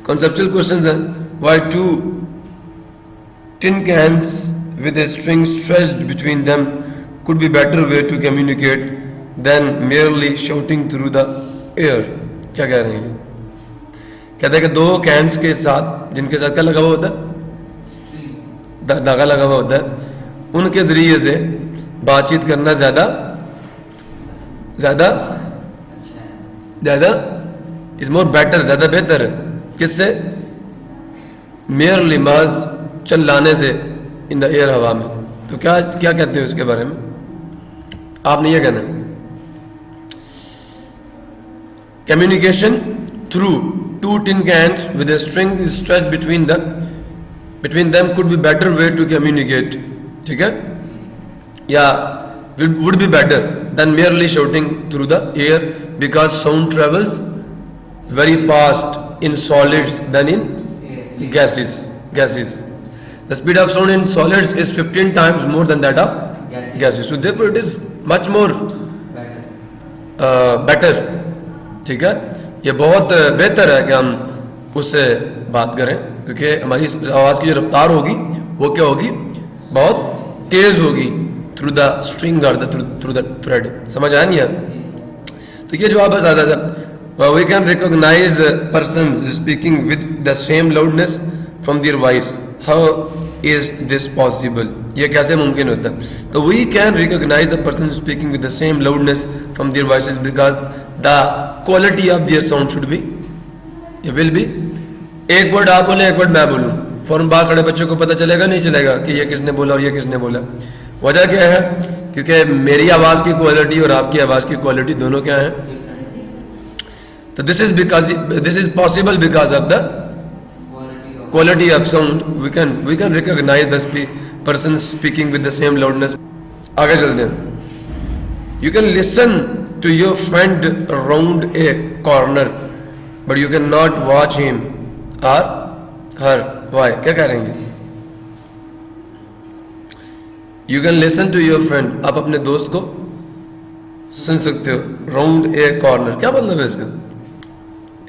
Conceptual questions हैं. Why two tin cans with a string stretched between them could be better way to communicate than merely shouting through the air. क्या कह रहे हैं? कहते हैं कि दो कैंस के साथ, जिनके साथ क्या लगा हुआ होता है, धागा लगा हुआ होता है, उनके जरिए से बातचीत करना ज्यादा ज्यादा ज्यादा इज मोर बेटर, ज्यादा बेहतर है. किससे? merely माज चलाने से, इन द एयर, हवा में. तो क्या क्या कहते हैं उसके बारे में? आपने ये कहना है, communication through two tin cans with a string stretched between them could be better way to communicate. ठीक है, या would be better than merely shouting through the air because sound travels very fast in solids than in gases. The speed of sound in solids is 15 times more than that of gases. So therefore it is much more better. ठीक है, ये बहुत बेहतर है कि हम उससे बात करें, क्योंकि हमारी आवाज़ की जो रफ्तार होगी वो क्या होगी? बहुत तेज होगी. थ्रू द स्ट्रिंग और थ्रू द थ्रेड. समझ आया नहीं है? तो ये जवाब है सादा सा. We can recognise persons speaking with the same loudness from their voice. How is this possible? ये कैसे मुमकिन होता है? तो we can recognise the person speaking with the same loudness from their voices because the quality of their sound should be, ये will be. एक word आप बोले, एक वर्ड मैं बोलूं, फौरन बाहर खड़े बच्चों को पता चलेगा नहीं चलेगा कि ये किसने बोला और ये किसने बोला? वजह क्या है? क्योंकि मेरी आवाज की क्वालिटी और आपकी आवाज की क्वालिटी दोनों क्या है? तो this is possible because of the quality of sound. We can recognize the person speaking with the same loudness. आगे चलते हैं. You can listen to your friend around a corner, but you cannot watch him or her. Why? क्या कह रहे हैं? You can listen to your friend. आप अपने दोस्त को सुन सकते हो. Round a corner क्या मतलब है इसका?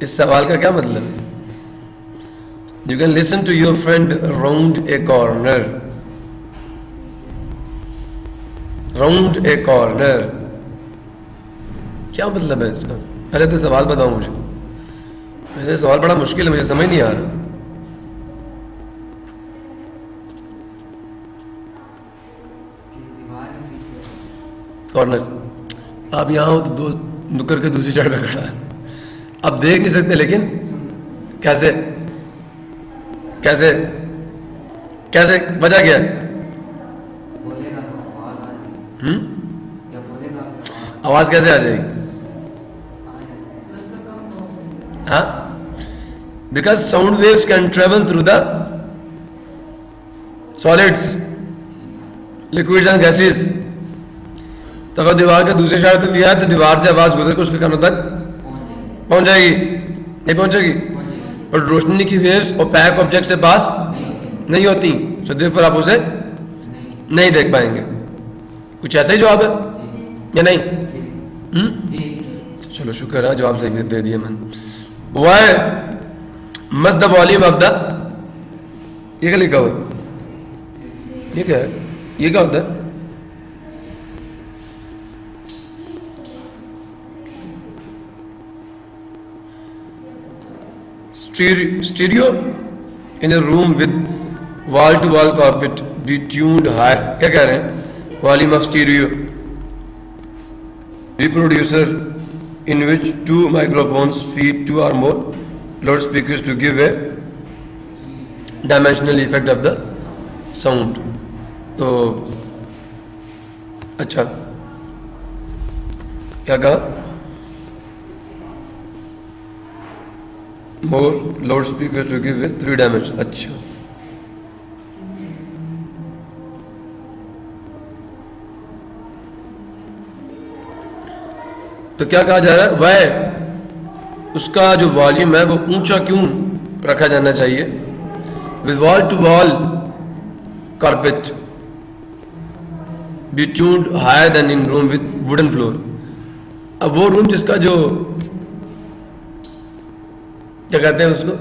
इस सवाल का क्या मतलब है? You can listen to your friend round a corner. Round a corner क्या मतलब है इसका? पहले तो सवाल बताओ मुझे. वैसे सवाल बड़ा मुश्किल है, मुझे समझ नहीं आ रहा. कॉर्नर. आप यहाँ हो तो दो नुक्कर के दूसरी साइड पे खड़ा है, आप देख नहीं सकते, लेकिन कैसे कैसे कैसे वजह क्या है? आवाज कैसे आ जाएगी? हाँ, because sound waves can travel through the solids, liquids and gases. तो अगर दीवार के दूसरे साइड पे भी है तो दीवार से आवाज गुजर के उसके कानों तक पहुंच जाएगी, नहीं पहुंचेगी? और रोशनी की वेव्स ओपैक ऑब्जेक्ट से पास नहीं होती, तो देयरफॉर आप उसे नहीं देख पाएंगे. कुछ ऐसा ही जवाब है या नहीं? चलो शुक्र है, जवाब सही दे दिया मैंने. Why must the volume of the, ये क्या लिखा हुआ? ये क्या है? ये क्या होता है? stereo in a room with wall to wall carpet be tuned higher. क्या कह रहे हैं? Volume of stereo. Reproducer in which two microphones feed two or more loudspeakers to give a dimensional effect of the sound. तो अच्छा क्या कहा? More loudspeakers to give a 3 dimension. अच्छा, तो क्या कहा जा रहा है? वह उसका जो वॉल्यूम है वो ऊंचा क्यों रखा जाना चाहिए? With wall to wall carpet be tuned higher than in room with wooden floor. अब वो रूम जिसका जो क्या कहते हैं उसको,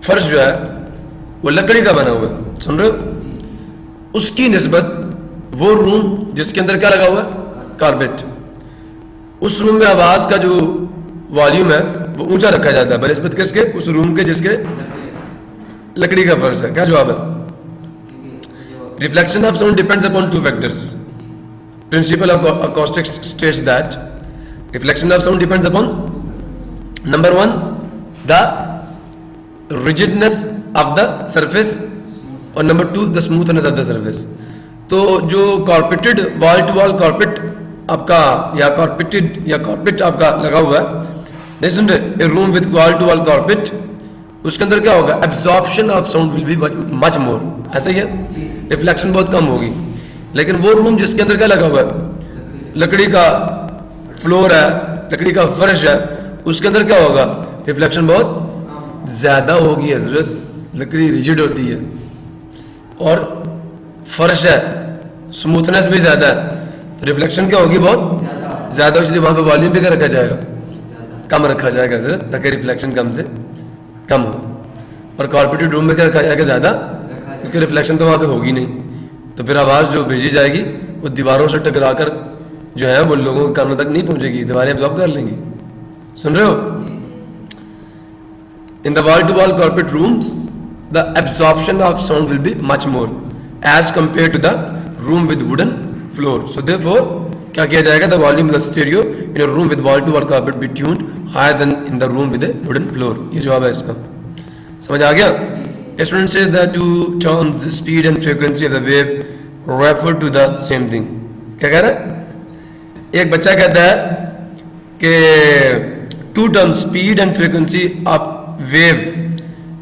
फर्श जो है वो लकड़ी का बना हुआ है, सुन रहे हो, उसकी निस्बत वो रूम जिसके अंदर क्या लगा हुआ है, कारपेट, उस रूम में आवाज का जो वॉल्यूम है वो ऊंचा रखा जाता है बनिस्बत किसके, उस रूम के जिसके लकड़ी का फर्श है। क्या जवाब है? Reflection of sound depends upon two factors. Principle of acoustics states that reflection of sound depends upon number one, the rigidness of the surface, और number two, the smoothness of the surface. तो जो carpeted wall to wall carpet आपका या carpeted या carpet आपका लगा हुआ है, नहीं सुन रहे, a room with wall to wall carpet, उसके अंदर क्या होगा, absorption of sound will be much more, ऐसा ही है, reflection बहुत कम होगी. लेकिन वो रूम जिसके अंदर क्या लगा हुआ है, लकड़ी का फ्लोर है, लकड़ी का फर्श है, उसके अंदर क्या होगा, रिफ्लेक्शन बहुत ज्यादा होगी हजरत. लकड़ी रिजिड होती है और फर्श है, स्मूथनेस भी ज्यादा है, तो रिफ्लेक्शन क्या होगी, बहुत ज्यादा. इसलिए वहां पे वॉल्यूम भी क्या रखा जाएगा, कम रखा जाएगा हजरत, ताकि रिफ्लेक्शन कम से कम हो. और कॉर्पोरेटेड रूम में क्या रखा जाएगा, ज्यादा, क्योंकि रिफ्लेक्शन तो वहां पे होगी नहीं. तो फिर आवाज जो भेजी जाएगी वो दीवारों से टकराकर जो है वो लोगों के कानों तक नहीं पहुंचेगी, दीवारें एब्जॉर्ब कर लेंगी. सुन रहे हो? In the wall to wall carpeted rooms the absorption of sound will be much more as compare to the room with wooden floor. So therefore क्या किया जाएगा, the volume of the stereo in a room with wall to wall carpeted be tuned higher than in the room with a wooden floor. ये जवाब है इसका. समझ आ गया? A student says that two terms, speed and frequency of the wave, refer to the same thing. क्या कह रहा है? एक बच्चा कहता है कि two term speed and frequency of wave,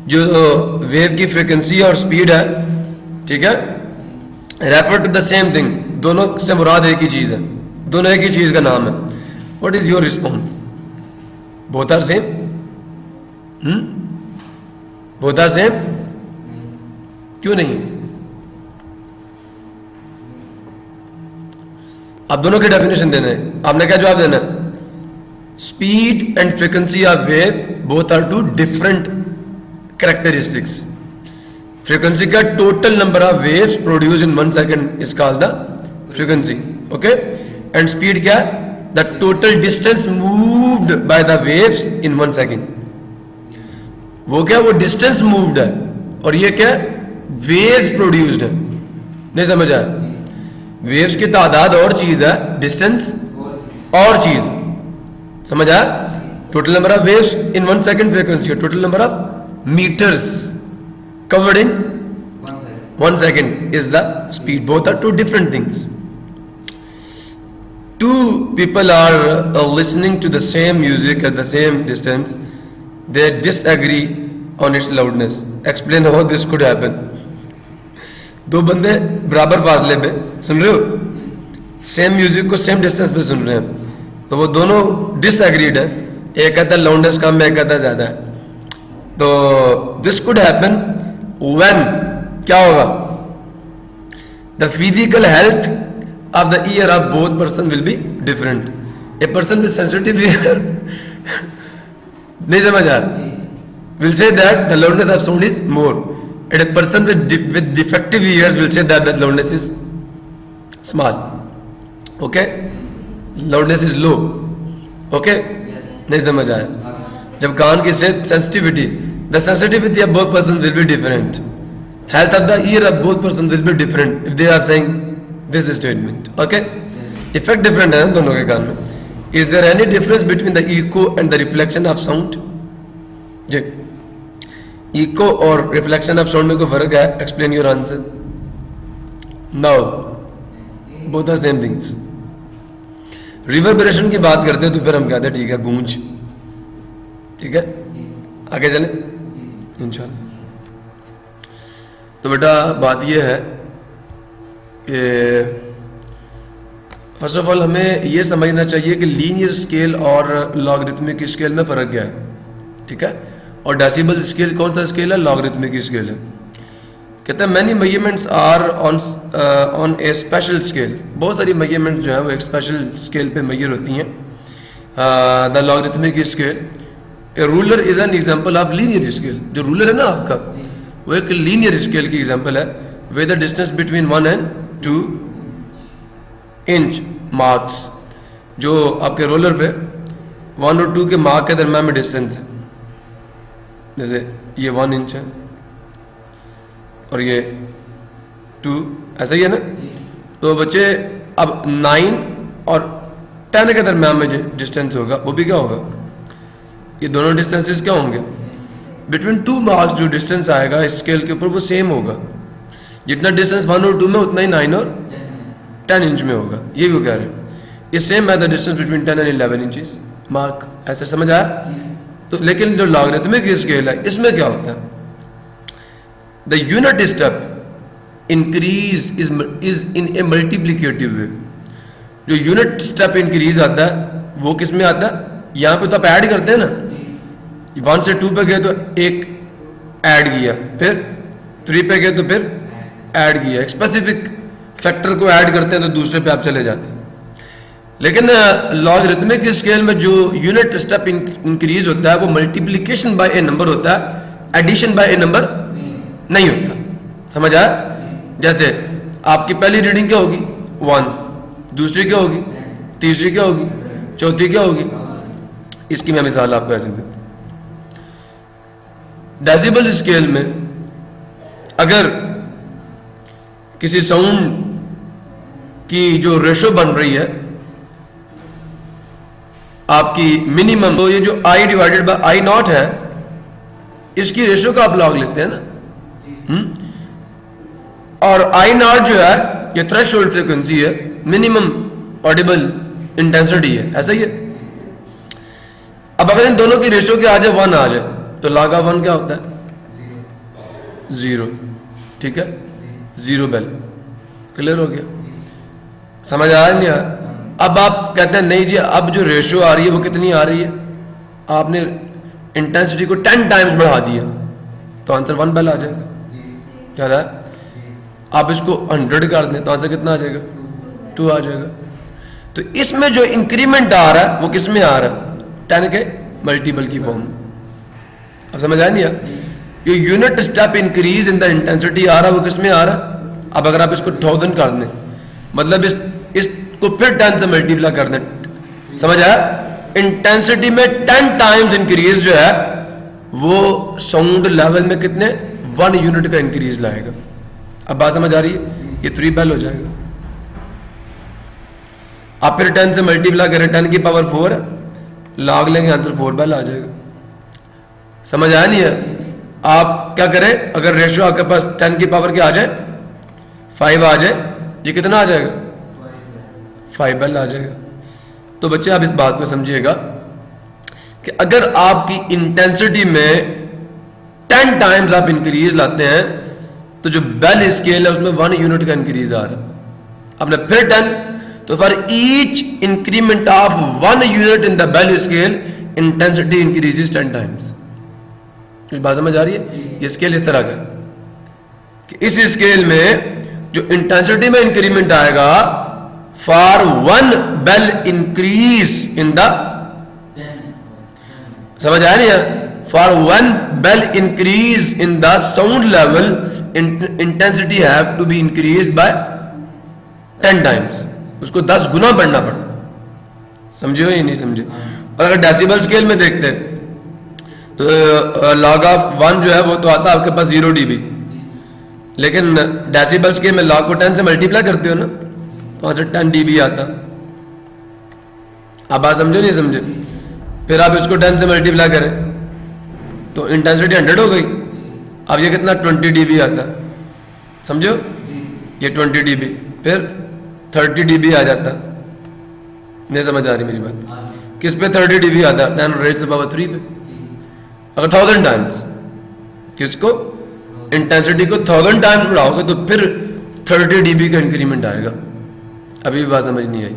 जो वेव की फ्रीक्वेंसी और स्पीड है, ठीक है, refer to the same thing, दोनों से मुराद एक ही चीज है, दोनों एक ही चीज का नाम है. What is your response? Both are same? Both are same? क्यों नहीं? आप दोनों की डेफिनेशन देना है. आपने क्या जवाब देना है? Speed and frequency of wave both are two different characteristics. Frequency का total number of waves produce in 1 second is called the frequency, okay. And speed क्या? The total distance moved by the waves in 1 second. वो क्या, वो distance moved है, और ये क्या, waves produced है. नहीं समझ आया? वेव्स की तादाद और चीज है, डिस्टेंस और चीज. समझ आया? Total number of waves in 1 second frequency, total number of metres covered in 1 second is the speed. Both are two different things. Two people are listening to the same music at the same distance. They disagree on its loudness. Explain how this could happen. दो बंदे बराबर फासले पे सुन रहे हो, same music को same distance पे सुन रहे हैं, तो वो दोनों डिसएग्रीड है. एक कहता है लाउडनेस कम है, एक कहता है ज्यादा है. तो दिस कुड हैपन व्हेन क्या होगा, the physical health of the ear of both person will be different. A person with sensitive ear नहीं समझ आ, will say that the loudness of sound is more, and a person with defective ears will say that the loudness is small. Okay, loudness is low. Okay, नहीं समझ आया. जब कान की sensitivity, the sensitivity of both person will be different. Health of the ear of both person will be different if they are saying this statement. Okay, effect different है दोनों के कान में. Is there any difference between the echo and the reflection of sound? Ji, echo और reflection of sound में कोई फर्क है? Explain your answer. No, both are same things. Reverberation की बात करते हैं तो फिर हम कहते हैं ठीक है, गूंज. ठीक है, आगे चले इंशाल्लाह. तो बेटा बात यह है कि फर्स्ट ऑफ ऑल हमें यह समझना चाहिए कि लीनियर स्केल और लॉगरिथमिक स्केल में फ़र्क क्या है. ठीक है, और डेसिबल स्केल कौन सा स्केल है? लॉगरिथमिक स्केल है. कहते हैं many measurements are on a special scale. बहुत सारी मेजरमेंट्स जो है वो एक स्पेशल स्केल पे मेजर होती हैं. The logarithmic scale A ruler is an example of linear scale. जो रूलर है ना आपका, वो एक लीनियर स्केल की एग्जांपल है, with the distance between 1 and 2 inch marks. जो आपके रोलर पे 1 और 2 के मार्क के दरम्यान में डिस्टेंस है, जैसे ये 1 इंच है और ये 2, ऐसा ही है ना। तो बच्चे अब 9 और 10 के दरम्यान में जो डिस्टेंस होगा वो भी क्या होगा, ये दोनों डिस्टेंसेस क्या होंगे, बिटवीन 2 मार्क्स जो डिस्टेंस आएगा स्केल के ऊपर वो सेम होगा। जितना डिस्टेंस 1 और 2 में उतना ही 9 और 10 इंच में होगा, ये भी वो कह रहे हैं। ये सेम है the distance between 10 and 11 inches mark. ऐसे समझ आया? तो लेकिन जो लॉगरिथमिक स्केल है इसमें क्या होता है, the unit step increase is in a multiplicative way. जो यूनिट स्टेप इंक्रीज आता है वो किस में आता है, यहाँ पे तो आप ऐड करते हैं ना, 1 से 2 पे गए तो एक ऐड किया, फिर 3 पे गए तो फिर ऐड किया, एक स्पेसिफिक फैक्टर को ऐड करते हैं तो दूसरे पे आप चले जाते हैं। लेकिन लॉगरिथमिक स्केल में जो यूनिट स्टेप इंक्रीज होता है वो मल्टीप्लिकेशन बाय ए नंबर होता है, एडिशन बाय ए नंबर नहीं होता। समझ आया? जैसे आपकी पहली रीडिंग क्या होगी 1, दूसरी क्या होगी, तीसरी क्या होगी, चौथी क्या होगी। इसकी मैं मिसाल आपको ऐसे देता हूं। डेसिबल स्केल में अगर किसी साउंड की जो रेशो बन रही है आपकी मिनिमम, तो ये जो I डिवाइडेड बाय I0 है इसकी रेशो का आप लॉग लेते हैं ना। और I0 जो है ये थ्रेशोल्ड फ्रीक्वेंसी है, मिनिमम ऑडिबल इंटेंसिटी है, ऐसा ही है। अब अगर इन दोनों की रेशो के आ जाए 1 आ जाए तो log ऑफ 1 क्या होता है 0। ठीक है, 0 बेल। क्लियर हो गया? समझ आया नहीं आया? अब आप कहते हैं नहीं जी अब जो रेशो आ रही है वो कितनी आ रही है, आपने इंटेंसिटी को 10 टाइम्स बढ़ा दिया तो आंसर 1 बेल आ जाएगा। क्या है? आप इसको 100 कर दें तो आंसर कितना आ जाएगा 2 आ जाएगा। तो इसमें जो इंक्रीमेंट आ रहा है वो किस में आ रहा है, 10 के मल्टीपल की फॉर्म। अब समझ आया नहीं आया? ये unit step increase in the intensity आ रहा है वो किस में आ रहा है। अब अगर आप इसको 1000 कर दें मतलब इसको फिर 10 से मल्टीप्लाई कर दें, समझ आया? इंटेंसिटी में 10 टाइम्स इंक्रीज जो है वो साउंड लेवल में कितने 1 यूनिट का इंक्रीज लाएगा। अब बात समझ आ रही है? ये 3 बेल हो जाएगा। आप फिर 10 से मल्टीप्लाई करें, 10 की पावर 4 है, लॉग लेंगे आंसर 4 बेल आ जाएगा। समझ आया नहीं है? आप क्या करें, अगर रेशियो आपके पास 10 की पावर क्या आ जाए 5 आ जाए, ये कितना आ जाएगा 5 बेल आ जाएगा। तो बच्चे आप इस बात को समझिएगा कि अगर आपकी इंटेंसिटी में 10 टाइम्स आप इंक्रीज लाते हैं तो जो बेल स्केल है उसमें 1 यूनिट का इंक्रीज आ रहा है। आपने फिर 10 तो for each increment of 1 unit in the bel scale intensity increases 10 times. बात समझ आ रही है? ये स्केल इस तरह का कि इस स्केल में जो इंटेंसिटी में इंक्रीमेंट आएगा for 1 bel increase in the, समझ आया नहीं है? For 1 bel increase in the sound level intensity have to be increase by 10 times. उसको 10 गुना बढ़ना पड़ा। समझे हो या नहीं समझे? और अगर डेसिबल स्केल में देखते हैं तो लॉग ऑफ 1 जो है वो तो आता है आपके पास 0 dB, लेकिन डेसिबल स्केल में लॉग को 10 से मल्टीप्लाई करते हो ना तो आंसर 10 dB आता। अब बात समझो नहीं समझे? फिर आप इसको 10 से मल्टीप्लाई करें तो इंटेंसिटी 100 हो गई। अब ये कितना 20 dB आता, समझो? ये 20 dB, फिर 30 dB आ जाता। नहीं समझ आ रही मेरी बात? किस पे 30 dB आता? 10 raised to the power 3 पे। अगर 1000 टाइम्स किसको, इंटेंसिटी को 1000 टाइम्स बढ़ाओगे तो फिर 30 dB का इंक्रीमेंट आएगा। अभी भी बात समझ नहीं आई?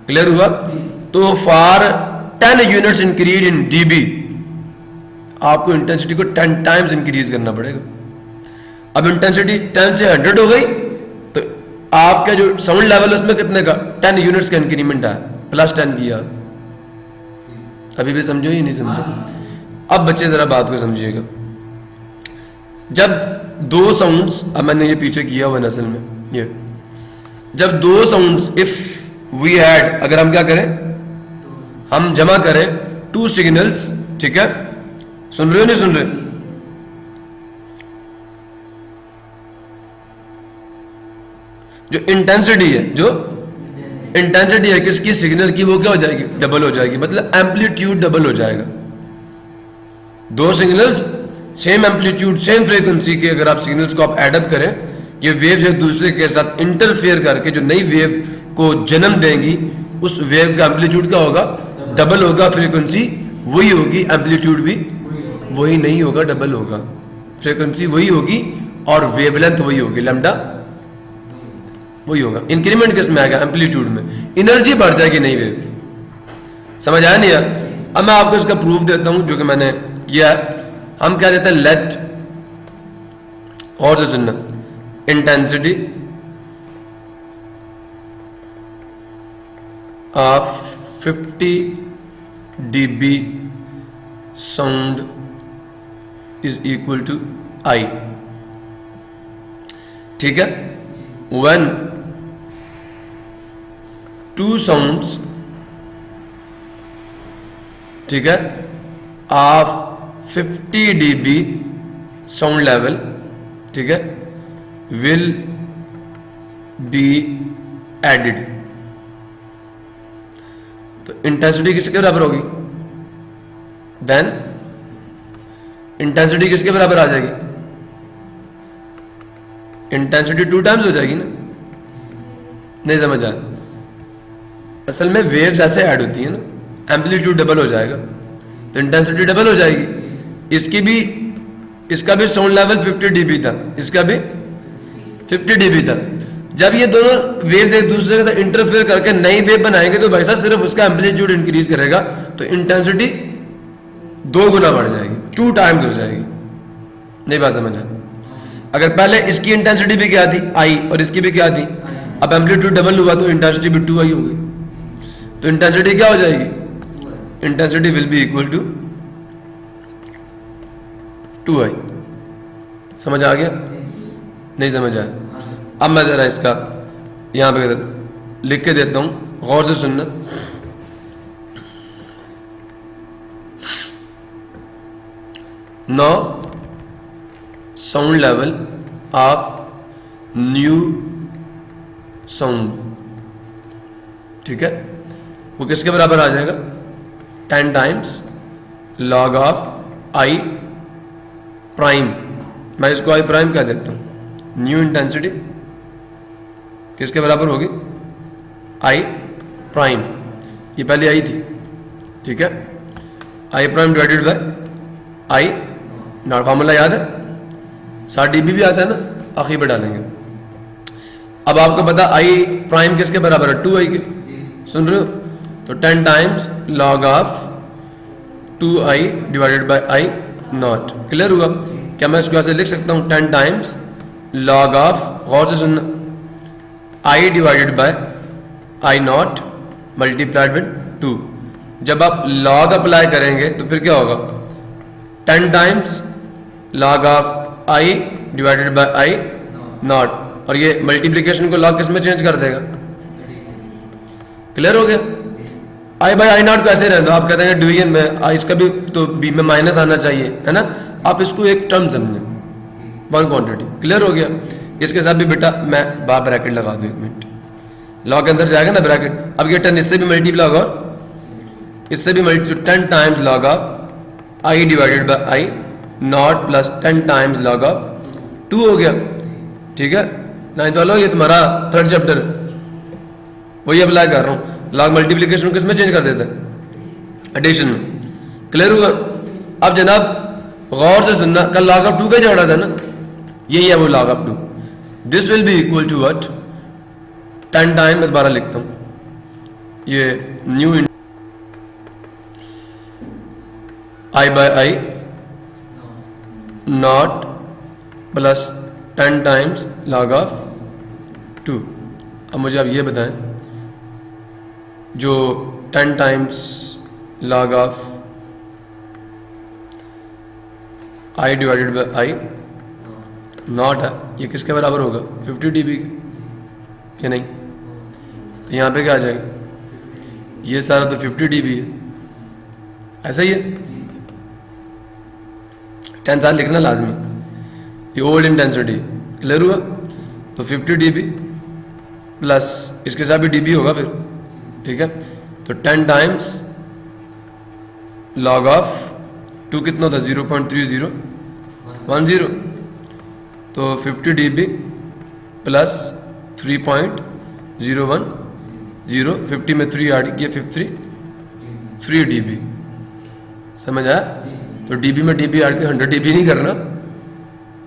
क्लियर हुआ? तो for 10 units increase in dB आपको इंटेंसिटी को 10 टाइम्स इंक्रीज करना पड़ेगा। अब इंटेंसिटी 10 से 100 हो गई तो आपका जो साउंड लेवल उसमें कितने का 10 यूनिट्स का इंक्रीमेंट आया, प्लस 10 किया। अभी भी समझो या नहीं समझो? अब बच्चे जरा बात को समझिएगा, जब दो साउंड्स, अब मैंने ये पीछे किया हुआ नस्ल में, ये जब दो साउंड्स, इफ वी ऐड, अगर हम क्या करें, हम जमा करें टू सिग्नल्स, ठीक है, सुन रहे हो नहीं सुन रहे? जो इंटेंसिटी है, जो इंटेंसिटी है किसकी, सिग्नल की, वो क्या हो जाएगी, डबल हो जाएगी, मतलब एम्पलीट्यूड डबल हो जाएगा। दो signals same amplitude same frequency के अगर आप सिग्नल्स को आप एडअप करें, ये वेव्स एक दूसरे के साथ इंटरफेयर करके जो नई वेव को जन्म देंगी, उस वेव का एम्पलीट्यूड क्या होगा, डबल होगा, फ्रीक्वेंसी वही होगी, एम्पलीट्यूड भी वही नहीं होगा, डबल होगा, फ्रीक्वेंसी वही होगी और वेवलेंथ वही होगी, लैम्डा वही होगा। इंक्रीमेंट किस में आएगा, एम्पलीट्यूड में, एनर्जी बढ़ जाएगी नई वेव की। समझ आया नहीं यार? अब मैं आपको इसका प्रूफ देता हूं जो कि मैंने किया है। हम क्या देते हैं, लेट, और से सुनना, intensity of 50 dB sound is equal to I, ठीक है। व्हेन टू साउंड्स, ठीक है, ऑफ 50 dB साउंड लेवल, ठीक है, विल बी एडिड, तो इंटेंसिटी किसके बराबर होगी, देन इंटेंसिटी किसके बराबर आ जाएगी, इंटेंसिटी 2 टाइम्स हो जाएगी ना। नहीं समझ आया? असल में वेव्स ऐसे ऐड होती है ना, एम्पलीट्यूड डबल हो जाएगा तो इंटेंसिटी डबल हो जाएगी। इसका भी साउंड लेवल 50 dB था, इसका भी 50 dB था। जब ये दोनों वेव्स एक दूसरे के साथ इंटरफेयर करके नई वेव बनाएंगे तो भाई साहब सिर्फ उसका एम्पलीट्यूड इंक्रीज करेगा तो इंटेंसिटी 2 गुना बढ़ जाएगी, 2 टाइम्स हो जाएगी। नहीं बात समझा? अगर पहले इसकी इंटेंसिटी भी क्या थी, आई, और इसकी भी क्या थी, अब एम्पलीट्यूड डबल हुआ तो इंटेंसिटी भी 2i होगी, तो इंटेंसिटी क्या हो जाएगी, intensity will be equal to 2i। समझ आ गया? नहीं समझ आया? अब मैं जरा इसका यहां पे लिख के देता हूं, गौर से सुनना। No sound level of new sound, ठीक है, वो किसके बराबर आ जाएगा, 10 times log of I prime. मैं इसको आई प्राइम कह देता हूं। न्यू इंटेंसिटी किसके बराबर होगी, आई प्राइम, ये पहले आई थी, ठीक है, I prime divided by I not. Formula याद है, 60 dB भी आता है ना, आखिर पे डालेंगे। अब आपको पता आई प्राइम किसके बराबर है, 2i के, सुन रहे हो? तो 10 times log of 2i divided by I not. Clear हुआ? क्या मैं इसको ऐसे लिख सकता हूं, 10 टाइम्स लॉग ऑफ, गौर से सुनना, i divided by I not multiplied with 2। जब आप लॉग अप्लाई करेंगे तो फिर क्या होगा, 10 times log of i divided by I not, और ये मल्टीप्लीकेशन को लॉग किस में चेंज कर देगा। क्लियर हो गया? i बाय आई नॉट को ऐसे रहने दो। आप कहते हैं डिवीजन में इसका भी तो b में माइनस आना चाहिए, है ना, आप इसको एक टर्म समझें, वन क्वांटिटी। क्लियर हो गया? इसके साथ भी बेटा मैं बार ब्रैकेट लगा दूं, 1 मिनट, लॉग के अंदर जाएगा ना ब्रैकेट। अब ये 10 इससे भी मल्टीप्लाई होगा और इससे भी multiply, 10 times log of i divided by I naught plus 10 times log of 2 हो गया, ठीक है। नहीं तो ये तुम्हारा 3rd चैप्टर वही अप्लाई कर रहा हूं। लॉग मल्टीप्लीकेशन को किसमें चेंज कर देता है, एडिशन में। क्लियर हुआ? अब जनाब गौर से सुनना, कल लॉग ऑफ 2 का झगड़ा था ना, यही है वो log of 2। This will be equal to what, 10 time, मैं दोबारा लिखता हूं, ये new i by I naught plus 10 times log of 2। अब मुझे आप ये बताएं, जो 10 times log of I divided by I naught है, ये किसके बराबर होगा 50 dB के, या नहीं? तो यहाँ पे क्या आ जाएगा, ये सारा तो 50 dB है, ऐसा ही है। 10 साल लिखना लाजमी, ये ओल्ड इंटेंसिटी क्लियर हुआ। तो 50 dB प्लस इसके साथ भी dB होगा फिर, ठीक है। तो 10 टाइम्स लॉग ऑफ 2 कितना होता है 0.3010, तो 50 dB प्लस 3.010, 50 में 3 ऐड किया 3 dB, समझ आया? तो dB में dB ऐड के 100 dB नहीं करना।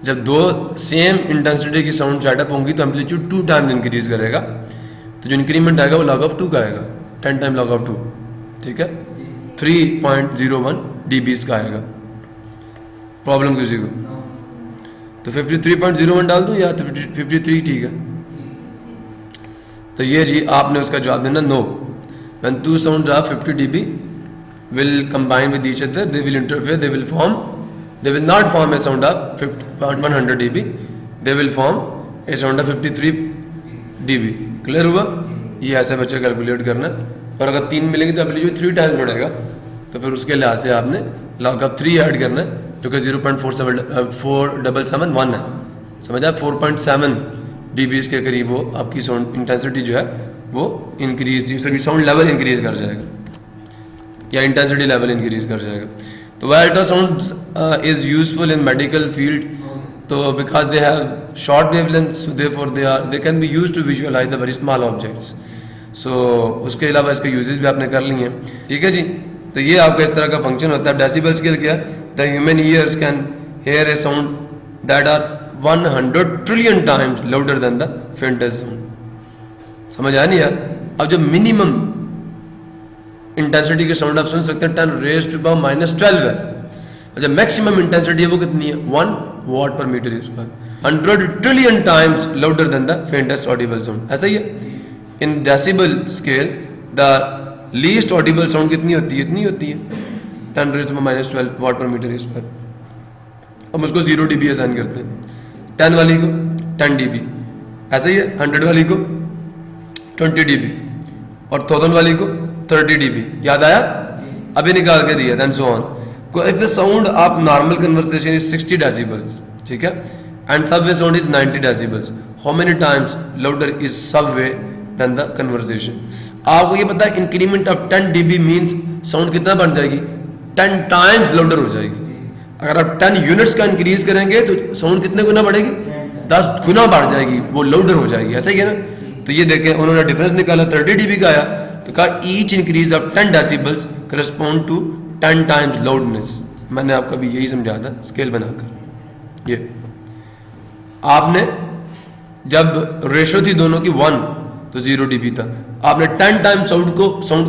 जब दो सेम इंटेंसिटी की साउंड सेटअप होंगी तो एम्पलीट्यूड 2 टाइम इंक्रीज करेगा, तो जो इंक्रीमेंट आएगा वो log of 2 का आएगा, 10 टाइम log of 2, ठीक है। 3.01 dB का आएगा। प्रॉब्लम किसी को? तो 53.01 डाल दूं या 53 ठीक है? तो ये जी आपने उसका जवाब देना no. When two sounds are 50 dB will combine with each other, they will interfere, they will not form a sound of 100 dB, they will form a sound of 53 dB। Clear हुआ? ये ऐसे बच्चे कैलकुलेट करना, और अगर 3 मिलेंगे तो amplitude 3 times बढ़ेगा, तो फिर उसके लिहाज से आपने log of 3 ऐड करना है, जो कि 0.4771 है, समझा? 4.7 dB के करीब वो आपकी साउंड इंटेंसिटी जो है वो इंक्रीज, साउंड लेवल इंक्रीज कर जाएगा या इंटेंसिटी लेवल इंक्रीज कर जाएगा। तो while ultrasound is useful in medical field, तो because they have short wavelength, so therefore they can be used to visualize the very small objects. So उसके अलावा इसके यूजेस भी आपने कर ली हैं, ठीक है जी। तो ये आपका इस तरह का फंक्शन होता है। डेसिबल स्केल क्या है? The human ears can hear a sound that are 100 trillion times louder than the faintest sound. समझ आया नहीं यार? अब जब मिनिमम इंटेंसिटी के साउंड आप सुन सकते हैं 10 raised to power -12 है, और जब मैक्सिमम इंटेंसिटी है वो कितनी है 1 watt per meter square, 100 trillion times louder than the faintest audible sound. ऐसा ही है in decibel scale the least audible sound कितनी होती है? इतनी होती है 10 raised to power -12 watt per meter square. हम उसको 0 dB असाइन करते हैं, 10 वाली को 10 dB, ऐसा ही है 100 वाली को 20 dB और 1000 वाली को 30 dB। याद आया? अभी निकाल के दिया, then so on. If the sound of normal conversation is 60 decibels, ठीक है, and subway sound is 90 decibels, how many times louder is subway than the conversation? आपको ये पता है increment of 10 dB means sound कितना बढ़ जाएगी? 10 टाइम्स लाउडर हो जाएगी। अगर आप 10 यूनिट्स का इंक्रीज करेंगे तो साउंड कितने गुना बढ़ेगी? 10 गुना बढ़ जाएगी, वो लाउडर हो जाएगी। ऐसा ही है ना? तो ये देखें, उन्होंने डिफरेंस निकाला, 30 dB का आया, तो कहा each increase of 10 decibels correspond to 10 times loudness. मैंने आपको अभी यही समझाया था स्केल बनाकर। ये आपने जब रेशो थी दोनों की 1 तो 0 dB था, आपने 10 टाइम्स साउंड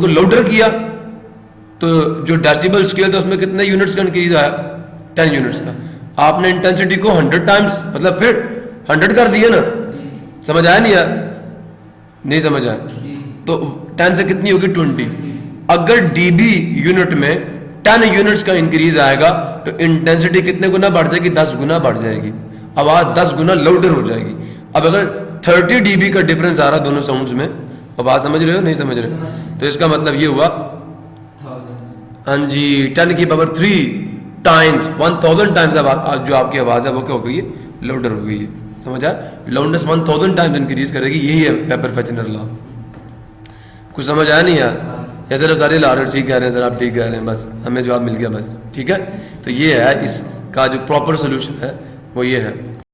को लाउडर किया तो जो डेसिबल स्केल था उसमें कितने यूनिट्स का इंक्रीज आया? 10 यूनिट्स का। आपने इंटेंसिटी को 100 टाइम्स मतलब फिर 100 कर दिया ना। समझ आया नहीं यार? नहीं समझ आया? तो 10 से कितनी होगी 20। अगर dB यूनिट में 10 यूनिट्स का इंक्रीज आएगा तो इंटेंसिटी कितने गुना बढ़ जाएगी? 10 गुना बढ़ जाएगी, आवाज 10 गुना लाउडर हो जाएगी। अब अगर 30 dB का डिफरेंस आ रहा दोनों साउंड्स में, अब बात समझ रहे हो नहीं समझ रहे? तो इसका मतलब ये हुआ, हाँ जी, 10 की पावर 3 टाइम्स 1000 टाइम्स जो आपकी आवाज है वो क्या हो गई है? लाउडर हो गई है। समझा? लाउडनेस 1000 टाइम्स इंक्रीज करेगी, यही है वेपर-फेचनर लॉ। कुछ समझ आया नहीं यार? या सिर्फ सारे ला रहे ठीक कह रहे हैं सर, आप ठीक कह रहे हैं, बस हमें जवाब मिल गया बस, ठीक है। तो ये है इसका जो प्रॉपर सोल्यूशन है वो ये है।